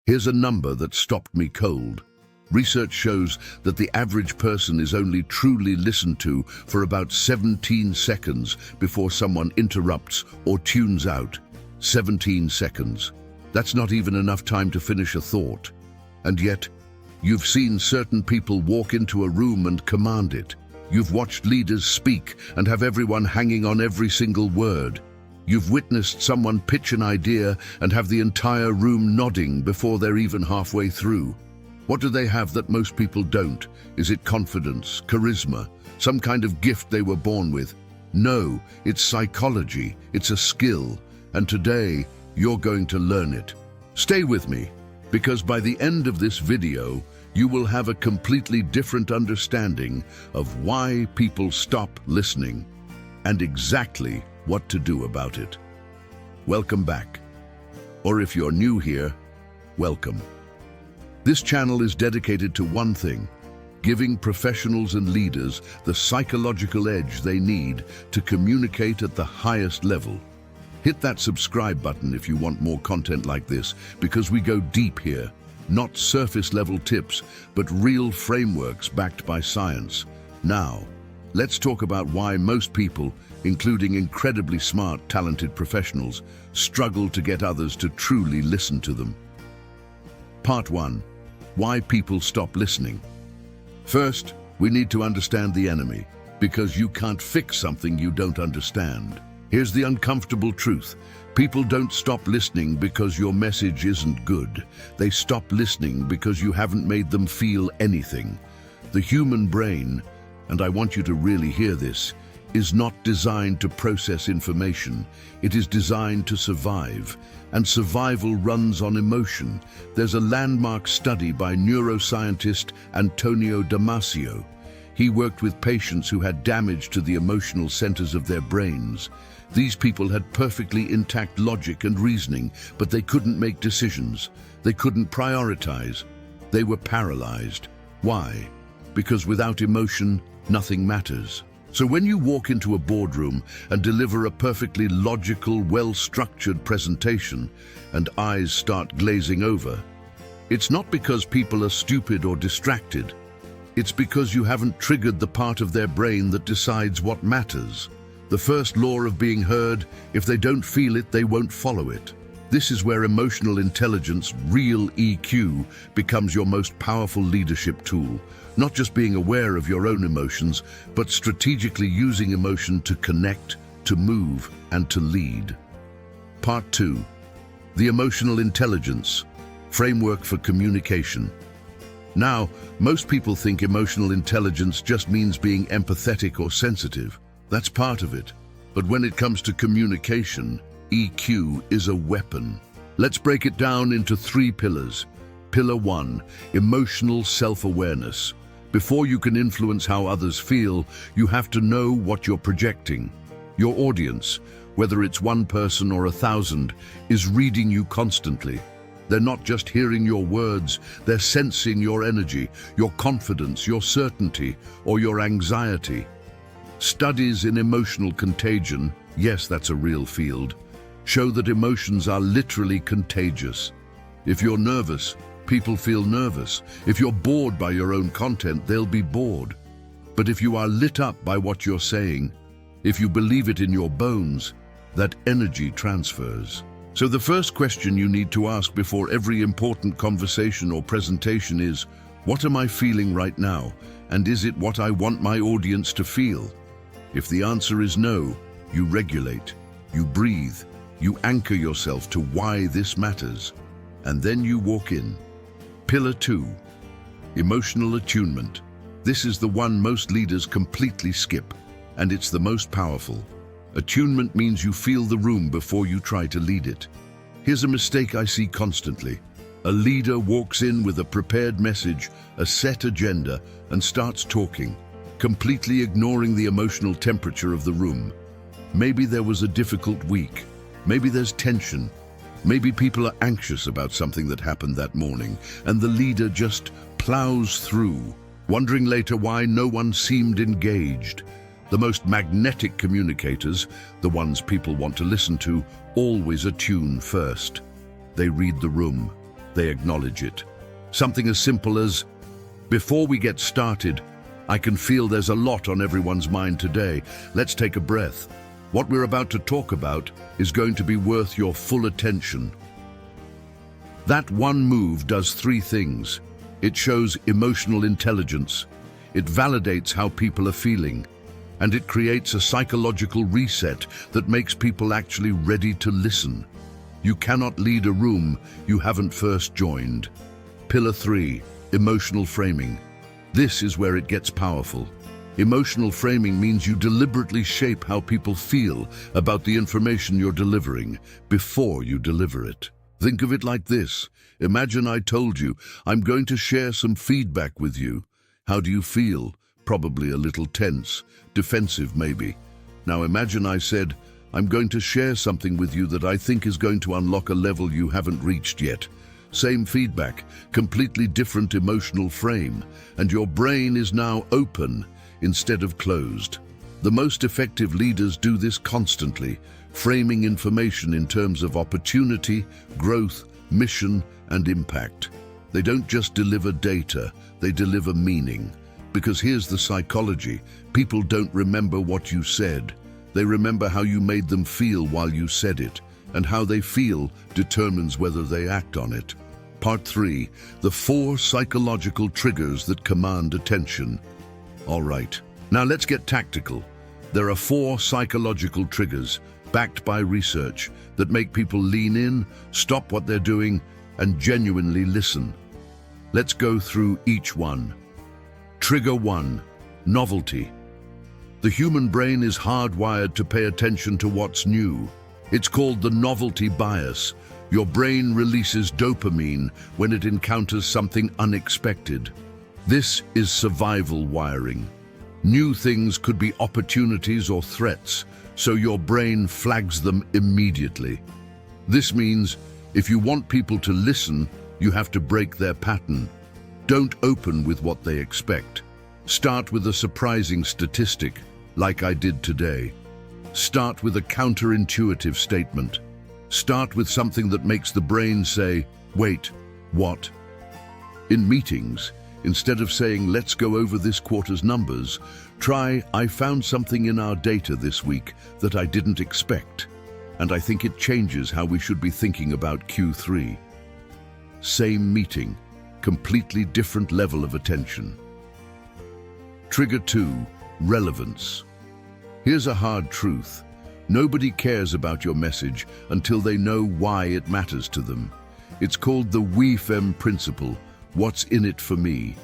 Here's a number that stopped me cold. Research shows that the average person is only truly listened to for about 17 seconds before someone interrupts or tunes out. 17 seconds. That's not even enough time to finish a thought. And yet, you've seen certain people walk into a room and command it. You've watched leaders speak and have everyone hanging on every single word. You've witnessed someone pitch an idea and have the entire room nodding before they're even halfway through. What do they have that most people don't? Is it confidence, charisma, some kind of gift they were born with? No, it's psychology, it's a skill, and today you're going to learn it. Stay with me, because by the end of this video, you will have a completely different understanding of why people stop listening and exactly what to do about it. Welcome back. Or if you're new here, welcome. This channel is dedicated to one thing: giving professionals and leaders the psychological edge they need to communicate at the highest level. Hit that subscribe button if you want more content like this, because we go deep here. Not surface-level tips, but real frameworks backed by science. Now, let's talk about why most people, including incredibly smart, talented professionals, struggle to get others to truly listen to them. Part 1. Why people stop listening. First, we need to understand the enemy, because you can't fix something you don't understand. Here's the uncomfortable truth. People don't stop listening because your message isn't good. They stop listening because you haven't made them feel anything. The human brain, and I want you to really hear this, is not designed to process information. It is designed to survive, and survival runs on emotion. There's a landmark study by neuroscientist Antonio Damasio. He worked with patients who had damage to the emotional centers of their brains. These people had perfectly intact logic and reasoning, but they couldn't make decisions. They couldn't prioritize. They were paralyzed. Why? Because without emotion, nothing matters. So when you walk into a boardroom and deliver a perfectly logical, well-structured presentation and eyes start glazing over, it's not because people are stupid or distracted. It's because you haven't triggered the part of their brain that decides what matters. The first law of being heard: if they don't feel it, they won't follow it. This is where emotional intelligence, real EQ, becomes your most powerful leadership tool. Not just being aware of your own emotions, but strategically using emotion to connect, to move, and to lead. Part 2. The emotional intelligence framework for communication. Now, most people think emotional intelligence just means being empathetic or sensitive. That's part of it. But when it comes to communication, EQ is a weapon. Let's break it down into 3 pillars. Pillar 1, emotional self-awareness. Before you can influence how others feel, you have to know what you're projecting. Your audience, whether it's one person or 1,000, is reading you constantly. They're not just hearing your words, they're sensing your energy, your confidence, your certainty, or your anxiety. Studies in emotional contagion, yes, that's a real field, show that emotions are literally contagious. If you're nervous, people feel nervous. If you're bored by your own content, they'll be bored. But if you are lit up by what you're saying, if you believe it in your bones, that energy transfers. So the first question you need to ask before every important conversation or presentation is, what am I feeling right now? And is it what I want my audience to feel? If the answer is no, you regulate, you breathe, you anchor yourself to why this matters, and then you walk in. Pillar 2, emotional attunement. This is the one most leaders completely skip, and it's the most powerful. Attunement means you feel the room before you try to lead it. Here's a mistake I see constantly. A leader walks in with a prepared message, a set agenda, and starts talking, completely ignoring the emotional temperature of the room. Maybe there was a difficult week. Maybe there's tension. Maybe people are anxious about something that happened that morning, and the leader just plows through, wondering later why no one seemed engaged. The most magnetic communicators, the ones people want to listen to, always attune first. They read the room. they acknowledge it. Something as simple as, "Before we get started, I can feel there's a lot on everyone's mind today. Let's take a breath. What we're about to talk about is going to be worth your full attention." That one move does three things. It shows emotional intelligence, it validates how people are feeling, and it creates a psychological reset that makes people actually ready to listen. You cannot lead a room you haven't first joined. Pillar 3, emotional framing. This is where it gets powerful. Emotional framing means you deliberately shape how people feel about the information you're delivering before you deliver it. Think of it like this. Imagine I told you, "I'm going to share some feedback with you." How do you feel? Probably a little tense, defensive maybe. Now imagine I said, "I'm going to share something with you that I think is going to unlock a level you haven't reached yet." Same feedback, completely different emotional frame, and your brain is now open instead of closed. The most effective leaders do this constantly, framing information in terms of opportunity, growth, mission, and impact. They don't just deliver data, they deliver meaning. Because here's the psychology: people don't remember what you said. They remember how you made them feel while you said it, and how they feel determines whether they act on it. Part 3, the 4 psychological triggers that command attention. All right, now let's get tactical. There are 4 psychological triggers, backed by research, that make people lean in, stop what they're doing, and genuinely listen. Let's go through each one. Trigger 1, novelty. The human brain is hardwired to pay attention to what's new. It's called the novelty bias. Your brain releases dopamine when it encounters something unexpected. This is survival wiring. New things could be opportunities or threats, so your brain flags them immediately. This means if you want people to listen, you have to break their pattern. Don't open with what they expect. Start with a surprising statistic, like I did today. Start with a counterintuitive statement. Start with something that makes the brain say, "Wait, what?" In meetings, instead of saying, "Let's go over this quarter's numbers," try, "I found something in our data this week that I didn't expect, and I think it changes how we should be thinking about Q3. Same meeting, completely different level of attention. Trigger 2, relevance. Here's a hard truth. Nobody cares about your message until they know why it matters to them. It's called the WIFM principle, what's in it for me.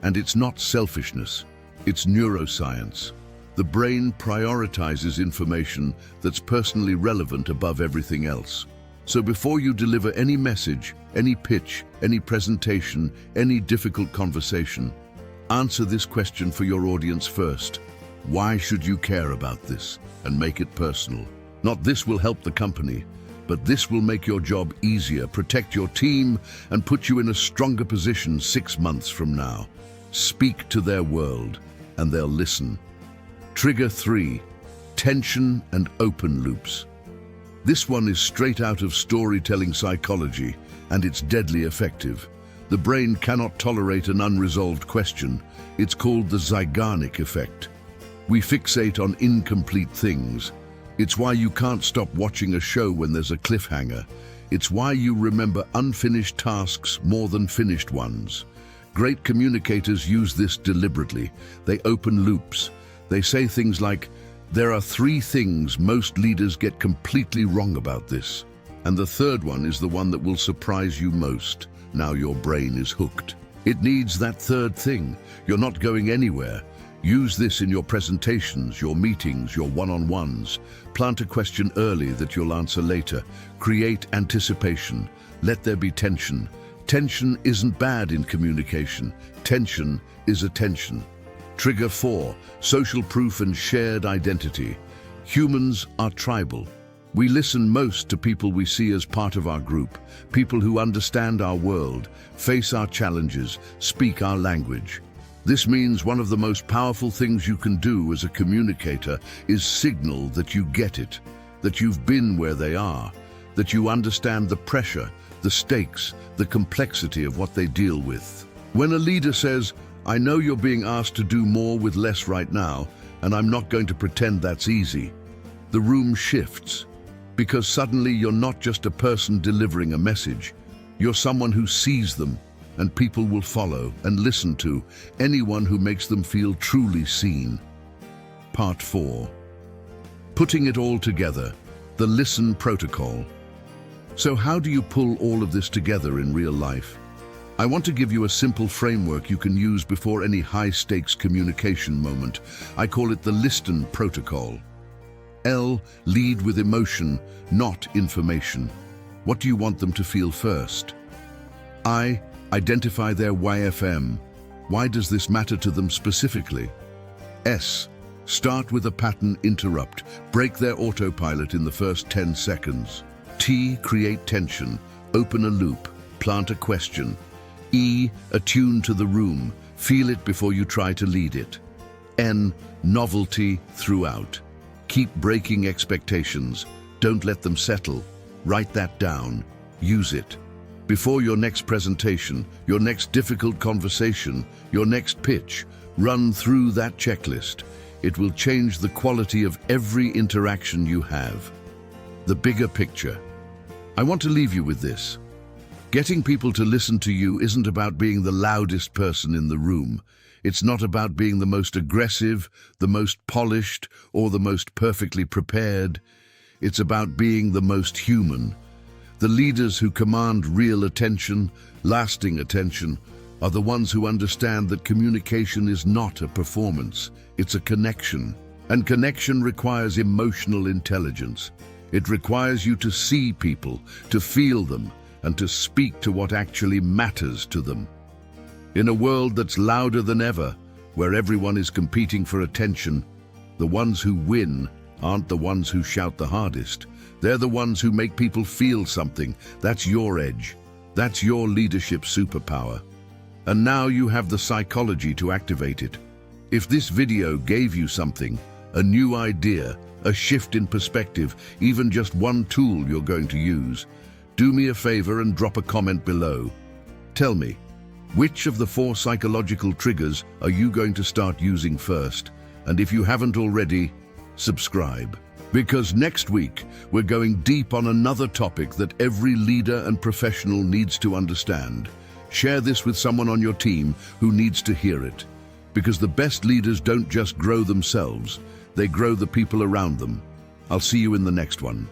And it's not selfishness, it's neuroscience. The brain prioritizes information that's personally relevant above everything else. So before you deliver any message, any pitch, any presentation, any difficult conversation, answer this question for your audience first. Why should you care about this? And make it personal. Not "this will help the company," but "this will make your job easier, protect your team, and put you in a stronger position 6 months from now." Speak to their world, and they'll listen. Trigger 3, tension and open loops. This one is straight out of storytelling psychology, and it's deadly effective. The brain cannot tolerate an unresolved question. It's called the Zeigarnik effect. We fixate on incomplete things. It's why you can't stop watching a show when there's a cliffhanger. It's why you remember unfinished tasks more than finished ones. Great communicators use this deliberately. They open loops. They say things like, "There are 3 things most leaders get completely wrong about this. And the third one is the one that will surprise you most." Now your brain is hooked. It needs that third thing. You're not going anywhere. Use this in your presentations, your meetings, your one-on-ones. Plant a question early that you'll answer later. Create anticipation. Let there be tension. Tension isn't bad in communication. Tension is attention. Trigger 4, social proof and shared identity. Humans are tribal. We listen most to people we see as part of our group, people who understand our world, face our challenges, speak our language. This means one of the most powerful things you can do as a communicator is signal that you get it, that you've been where they are, that you understand the pressure, the stakes, the complexity of what they deal with. When a leader says, "I know you're being asked to do more with less right now, and I'm not going to pretend that's easy," the room shifts, because suddenly you're not just a person delivering a message, you're someone who sees them, and people will follow and listen to anyone who makes them feel truly seen. Part 4. Putting it all together, the Listen Protocol. So how do you pull all of this together in real life? I want to give you a simple framework you can use before any high-stakes communication moment. I call it the Listen Protocol. L, lead with emotion, not information. What do you want them to feel first? I, identify their YFM. Why does this matter to them specifically? S, start with a pattern interrupt. Break their autopilot in the first 10 seconds. T, create tension. Open a loop. Plant a question. E, attune to the room. Feel it before you try to lead it. N, novelty throughout. Keep breaking expectations. Don't let them settle. Write that down. Use it. Before your next presentation, your next difficult conversation, your next pitch, run through that checklist. It will change the quality of every interaction you have. The bigger picture. I want to leave you with this. Getting people to listen to you isn't about being the loudest person in the room. It's not about being the most aggressive, the most polished, or the most perfectly prepared. It's about being the most human. The leaders who command real attention, lasting attention, are the ones who understand that communication is not a performance, it's a connection. And connection requires emotional intelligence. It requires you to see people, to feel them, and to speak to what actually matters to them. In a world that's louder than ever, where everyone is competing for attention, the ones who win aren't the ones who shout the hardest. They're the ones who make people feel something. That's your edge. That's your leadership superpower. And now you have the psychology to activate it. If this video gave you something, a new idea, a shift in perspective, even just one tool you're going to use, do me a favor and drop a comment below. Tell me, which of the 4 psychological triggers are you going to start using first? And if you haven't already, subscribe. Because next week, we're going deep on another topic that every leader and professional needs to understand. Share this with someone on your team who needs to hear it. Because the best leaders don't just grow themselves, they grow the people around them. I'll see you in the next one.